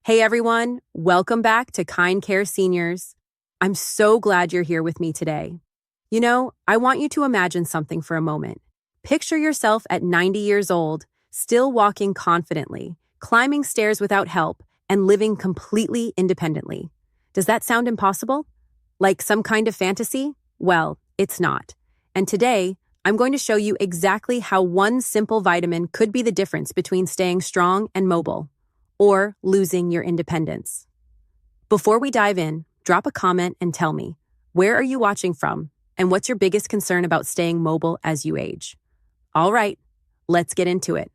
Hey everyone, welcome back to Kind Care Seniors. I'm so glad you're here with me today. I want you to imagine something for a moment. Picture yourself at 90 years old, still walking confidently, climbing stairs without help, and living completely independently. Does that sound impossible? Like some kind of fantasy? Well, it's not. And today, I'm going to show you exactly how one simple vitamin could be the difference between staying strong and mobile, or losing your independence. Before we dive in, drop a comment and tell me, where are you watching from, and what's your biggest concern about staying mobile as you age? All right, let's get into it.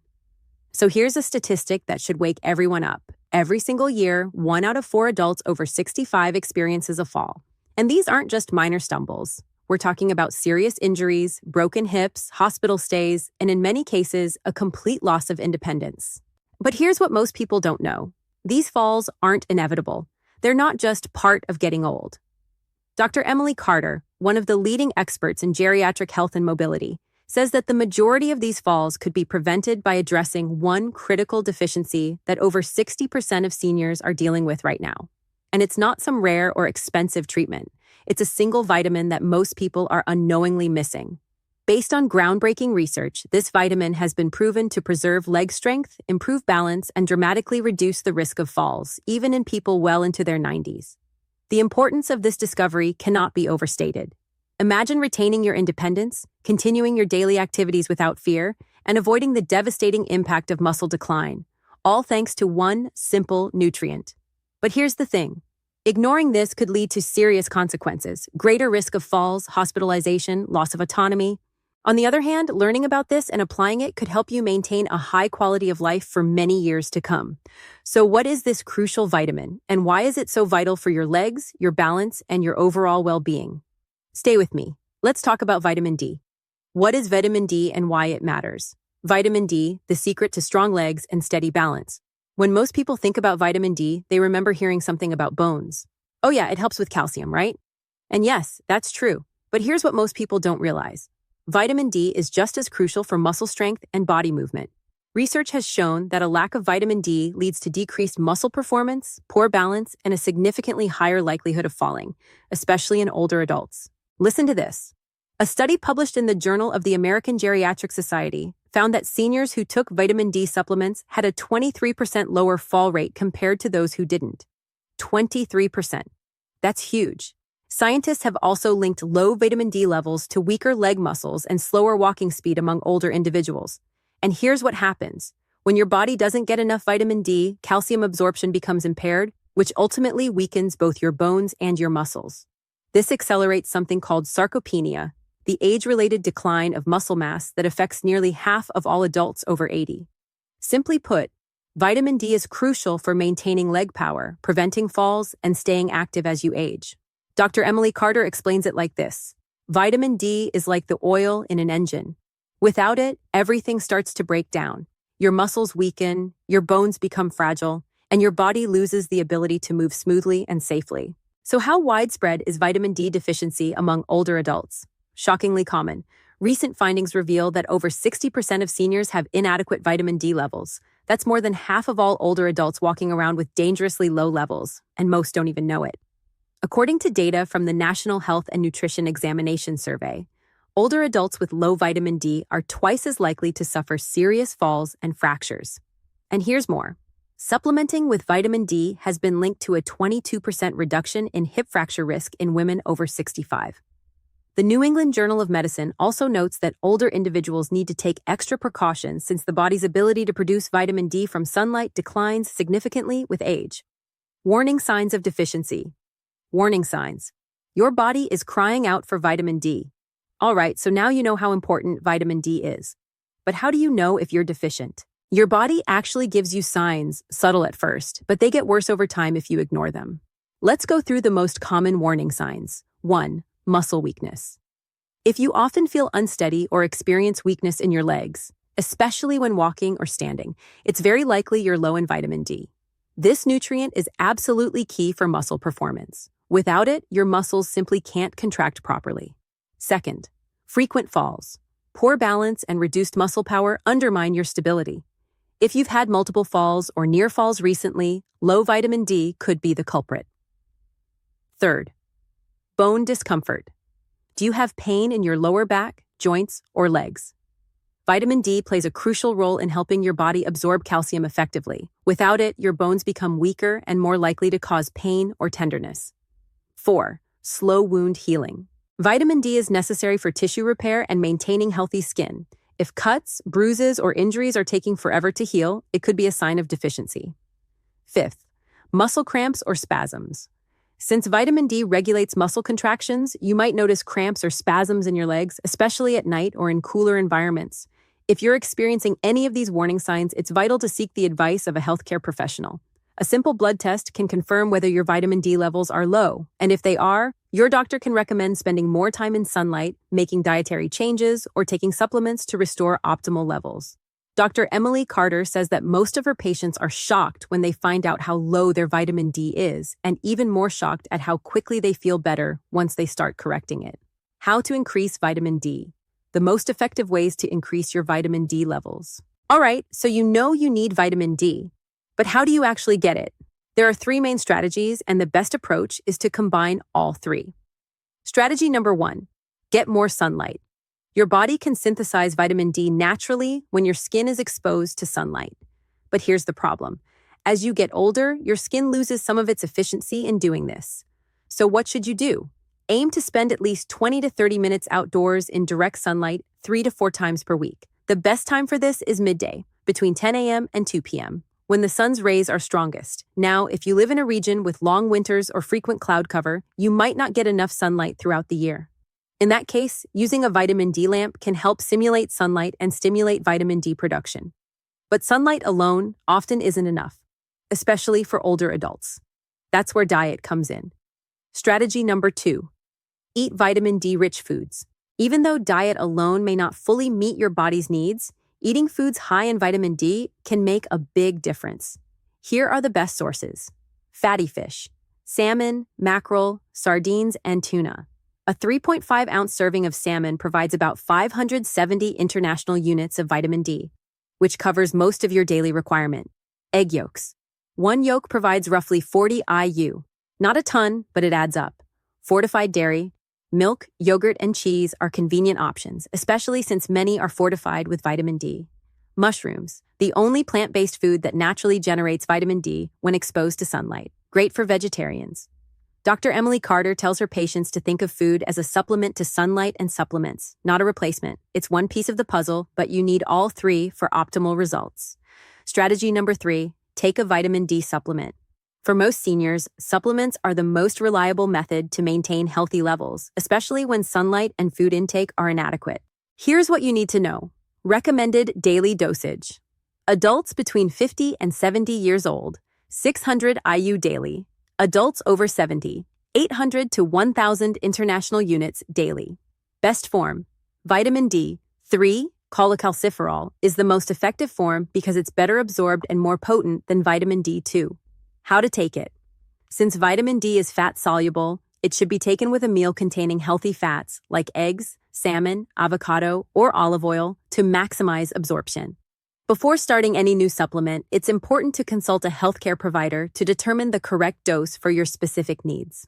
So here's a statistic that should wake everyone up. Every single year, 1 out of 4 adults over 65 experiences a fall. And these aren't just minor stumbles. We're talking about serious injuries, broken hips, hospital stays, and in many cases, a complete loss of independence. But here's what most people don't know. These falls aren't inevitable. They're not just part of getting old. Dr. Emily Carter, one of the leading experts in geriatric health and mobility, says that the majority of these falls could be prevented by addressing one critical deficiency that over 60% of seniors are dealing with right now. And it's not some rare or expensive treatment. It's a single vitamin that most people are unknowingly missing. Based on groundbreaking research, this vitamin has been proven to preserve leg strength, improve balance, and dramatically reduce the risk of falls, even in people well into their 90s. The importance of this discovery cannot be overstated. Imagine retaining your independence, continuing your daily activities without fear, and avoiding the devastating impact of muscle decline, all thanks to one simple nutrient. But here's the thing. Ignoring this could lead to serious consequences, greater risk of falls, hospitalization, loss of autonomy. On the other hand, learning about this and applying it could help you maintain a high quality of life for many years to come. So what is this crucial vitamin, and why is it so vital for your legs, your balance, and your overall well-being? Stay with me. Let's talk about vitamin D. What is vitamin D and why it matters? Vitamin D, the secret to strong legs and steady balance. When most people think about vitamin D, they remember hearing something about bones. Oh yeah, it helps with calcium, right? And yes, that's true. But here's what most people don't realize. Vitamin D is just as crucial for muscle strength and body movement. Research has shown that a lack of vitamin D leads to decreased muscle performance, poor balance, and a significantly higher likelihood of falling, especially in older adults. Listen to this. A study published in the Journal of the American Geriatric Society found that seniors who took vitamin D supplements had a 23% lower fall rate compared to those who didn't. 23%. That's huge. Scientists have also linked low vitamin D levels to weaker leg muscles and slower walking speed among older individuals. And here's what happens. When your body doesn't get enough vitamin D, calcium absorption becomes impaired, which ultimately weakens both your bones and your muscles. This accelerates something called sarcopenia, the age-related decline of muscle mass that affects nearly half of all adults over 80. Simply put, vitamin D is crucial for maintaining leg power, preventing falls, and staying active as you age. Dr. Emily Carter explains it like this. Vitamin D is like the oil in an engine. Without it, everything starts to break down. Your muscles weaken, your bones become fragile, and your body loses the ability to move smoothly and safely. So how widespread is vitamin D deficiency among older adults? Shockingly common. Recent findings reveal that over 60% of seniors have inadequate vitamin D levels. That's more than half of all older adults walking around with dangerously low levels, and most don't even know it. According to data from the National Health and Nutrition Examination Survey, older adults with low vitamin D are twice as likely to suffer serious falls and fractures. And here's more. Supplementing with vitamin D has been linked to a 22% reduction in hip fracture risk in women over 65. The New England Journal of Medicine also notes that older individuals need to take extra precautions since the body's ability to produce vitamin D from sunlight declines significantly with age. Warning signs of deficiency. Warning signs. Your body is crying out for vitamin D. All right, so now you know how important vitamin D is. But how do you know if you're deficient? Your body actually gives you signs, subtle at first, but they get worse over time if you ignore them. Let's go through the most common warning signs. 1. Muscle weakness. If you often feel unsteady or experience weakness in your legs, especially when walking or standing, it's very likely you're low in vitamin D. This nutrient is absolutely key for muscle performance. Without it, your muscles simply can't contract properly. 2. Frequent falls. Poor balance and reduced muscle power undermine your stability. If you've had multiple falls or near falls recently, low vitamin D could be the culprit. Third, bone discomfort. Do you have pain in your lower back, joints, or legs? Vitamin D plays a crucial role in helping your body absorb calcium effectively. Without it, your bones become weaker and more likely to cause pain or tenderness. 4. Slow wound healing. Vitamin D is necessary for tissue repair and maintaining healthy skin. If cuts, bruises, or injuries are taking forever to heal, it could be a sign of deficiency. 5th, muscle cramps or spasms. Since vitamin D regulates muscle contractions, you might notice cramps or spasms in your legs, especially at night or in cooler environments. If you're experiencing any of these warning signs, it's vital to seek the advice of a healthcare professional. A simple blood test can confirm whether your vitamin D levels are low, and if they are, your doctor can recommend spending more time in sunlight, making dietary changes, or taking supplements to restore optimal levels. Dr. Emily Carter says that most of her patients are shocked when they find out how low their vitamin D is, and even more shocked at how quickly they feel better once they start correcting it. How to increase vitamin D. The most effective ways to increase your vitamin D levels. All right, so you know you need vitamin D, but how do you actually get it? There are 3 main strategies, and the best approach is to combine all 3. Strategy number 1, get more sunlight. Your body can synthesize vitamin D naturally when your skin is exposed to sunlight. But here's the problem. As you get older, your skin loses some of its efficiency in doing this. So what should you do? Aim to spend at least 20 to 30 minutes outdoors in direct sunlight 3 to 4 times per week. The best time for this is midday, between 10 a.m. and 2 p.m., when the sun's rays are strongest. Now, if you live in a region with long winters or frequent cloud cover, you might not get enough sunlight throughout the year. In that case, using a vitamin D lamp can help simulate sunlight and stimulate vitamin D production. But sunlight alone often isn't enough, especially for older adults. That's where diet comes in. Strategy number 2, eat vitamin D-rich foods. Even though diet alone may not fully meet your body's needs, eating foods high in vitamin D can make a big difference. Here are the best sources. Fatty fish, salmon, mackerel, sardines, and tuna. A 3.5-ounce serving of salmon provides about 570 international units of vitamin D, which covers most of your daily requirement. Egg yolks. One yolk provides roughly 40 IU. Not a ton, but it adds up. Fortified dairy, milk, yogurt, and cheese are convenient options, especially since many are fortified with vitamin D. Mushrooms, the only plant-based food that naturally generates vitamin D when exposed to sunlight. Great for vegetarians. Dr. Emily Carter tells her patients to think of food as a supplement to sunlight and supplements, not a replacement. It's one piece of the puzzle, but you need all 3 for optimal results. Strategy number 3, take a vitamin D supplement. For most seniors, supplements are the most reliable method to maintain healthy levels, especially when sunlight and food intake are inadequate. Here's what you need to know. Recommended daily dosage. Adults between 50 and 70 years old, 600 IU daily. Adults over 70, 800 to 1,000 international units daily. Best form, vitamin D, 3, cholecalciferol, is the most effective form because it's better absorbed and more potent than vitamin D2. How to take it. Since vitamin D is fat-soluble, it should be taken with a meal containing healthy fats like eggs, salmon, avocado, or olive oil to maximize absorption. Before starting any new supplement, it's important to consult a healthcare provider to determine the correct dose for your specific needs.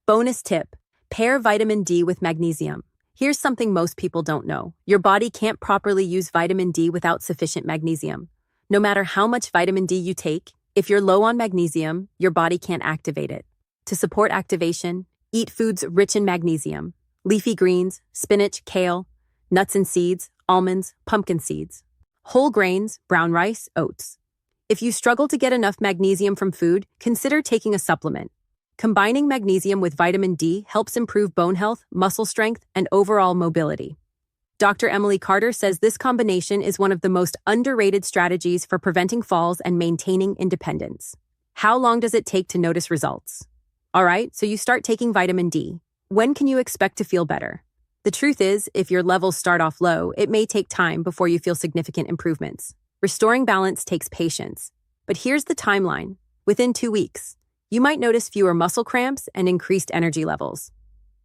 Bonus tip, pair vitamin D with magnesium. Here's something most people don't know. Your body can't properly use vitamin D without sufficient magnesium. No matter how much vitamin D you take, if you're low on magnesium, your body can't activate it. To support activation, eat foods rich in magnesium. Leafy greens, spinach, kale, nuts and seeds, almonds, pumpkin seeds. Whole grains, brown rice, oats. If you struggle to get enough magnesium from food, consider taking a supplement. Combining magnesium with vitamin D helps improve bone health, muscle strength, and overall mobility. Dr. Emily Carter says this combination is one of the most underrated strategies for preventing falls and maintaining independence. How long does it take to notice results? All right, so you start taking vitamin D. When can you expect to feel better? The truth is, if your levels start off low, it may take time before you feel significant improvements. Restoring balance takes patience. But here's the timeline. Within 2 weeks, you might notice fewer muscle cramps and increased energy levels.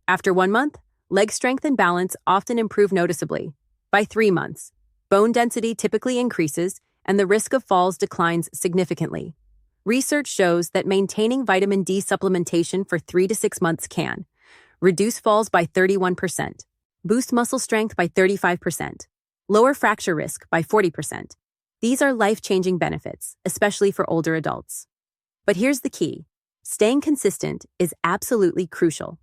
After 1 month, leg strength and balance often improve noticeably. By 3 months, bone density typically increases and the risk of falls declines significantly. Research shows that maintaining vitamin D supplementation for 3 to 6 months can reduce falls by 31%, boost muscle strength by 35%, lower fracture risk by 40%. These are life-changing benefits, especially for older adults. But here's the key. Staying consistent is absolutely crucial.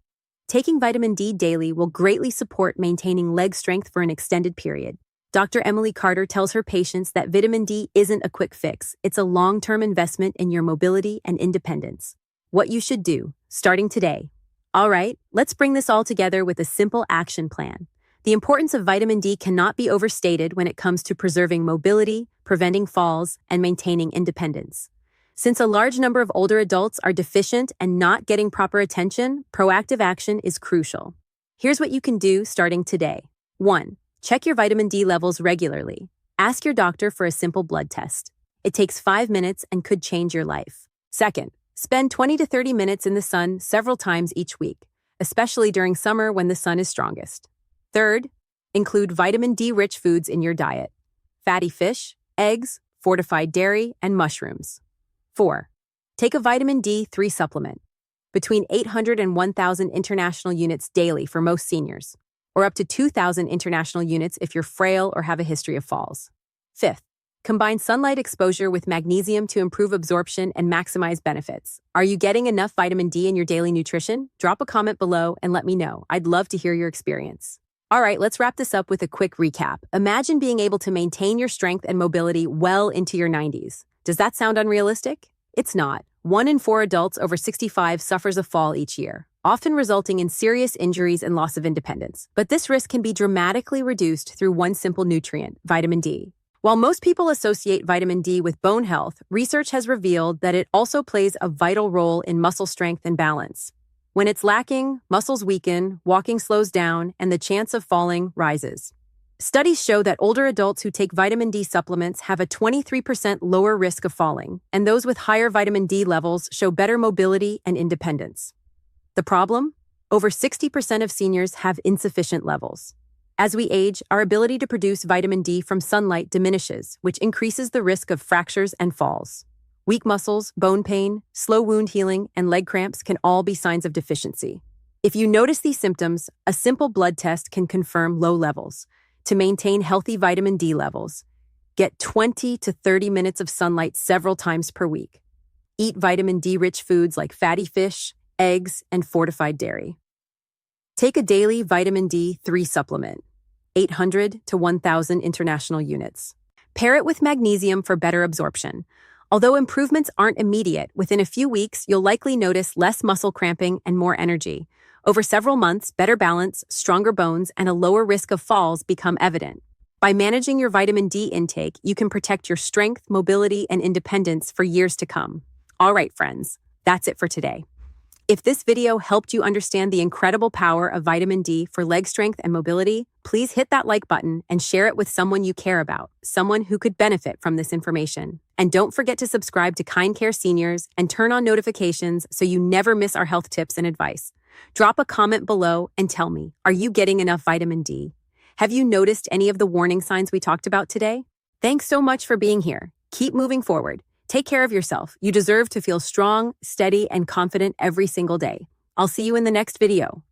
Taking vitamin D daily will greatly support maintaining leg strength for an extended period. Dr. Emily Carter tells her patients that vitamin D isn't a quick fix, it's a long-term investment in your mobility and independence. What you should do, starting today. All right, let's bring this all together with a simple action plan. The importance of vitamin D cannot be overstated when it comes to preserving mobility, preventing falls, and maintaining independence. Since a large number of older adults are deficient and not getting proper attention, proactive action is crucial. Here's what you can do starting today. 1. Check your vitamin D levels regularly. Ask your doctor for a simple blood test. It takes 5 minutes and could change your life. 2. Spend 20 to 30 minutes in the sun several times each week, especially during summer when the sun is strongest. 3. Include vitamin D-rich foods in your diet. Fatty fish, eggs, fortified dairy, and mushrooms. 4. Take a vitamin D3 supplement, between 800 and 1,000 international units daily for most seniors, or up to 2,000 international units if you're frail or have a history of falls. 5. Combine sunlight exposure with magnesium to improve absorption and maximize benefits. Are you getting enough vitamin D in your daily nutrition? Drop a comment below and let me know. I'd love to hear your experience. All right, let's wrap this up with a quick recap. Imagine being able to maintain your strength and mobility well into your 90s. Does that sound unrealistic? It's not. 1 in 4 adults over 65 suffers a fall each year, often resulting in serious injuries and loss of independence. But this risk can be dramatically reduced through one simple nutrient, vitamin D. While most people associate vitamin D with bone health, research has revealed that it also plays a vital role in muscle strength and balance. When it's lacking, muscles weaken, walking slows down, and the chance of falling rises. Studies show that older adults who take vitamin D supplements have a 23% lower risk of falling, and those with higher vitamin D levels show better mobility and independence. The problem? Over 60% of seniors have insufficient levels. As we age, our ability to produce vitamin D from sunlight diminishes, which increases the risk of fractures and falls. Weak muscles, bone pain, slow wound healing, and leg cramps can all be signs of deficiency. If you notice these symptoms, a simple blood test can confirm low levels. To maintain healthy vitamin D levels, get 20 to 30 minutes of sunlight several times per week. Eat vitamin D-rich foods like fatty fish, eggs, and fortified dairy. Take a daily vitamin D3 supplement, 800 to 1,000 international units. Pair it with magnesium for better absorption. Although improvements aren't immediate, within a few weeks, you'll likely notice less muscle cramping and more energy. Over several months, better balance, stronger bones, and a lower risk of falls become evident. By managing your vitamin D intake, you can protect your strength, mobility, and independence for years to come. All right, friends, that's it for today. If this video helped you understand the incredible power of vitamin D for leg strength and mobility, please hit that like button and share it with someone you care about, someone who could benefit from this information. And don't forget to subscribe to Kind Care Seniors and turn on notifications so you never miss our health tips and advice. Drop a comment below and tell me, are you getting enough vitamin D? Have you noticed any of the warning signs we talked about today? Thanks so much for being here. Keep moving forward. Take care of yourself. You deserve to feel strong, steady, and confident every single day. I'll see you in the next video.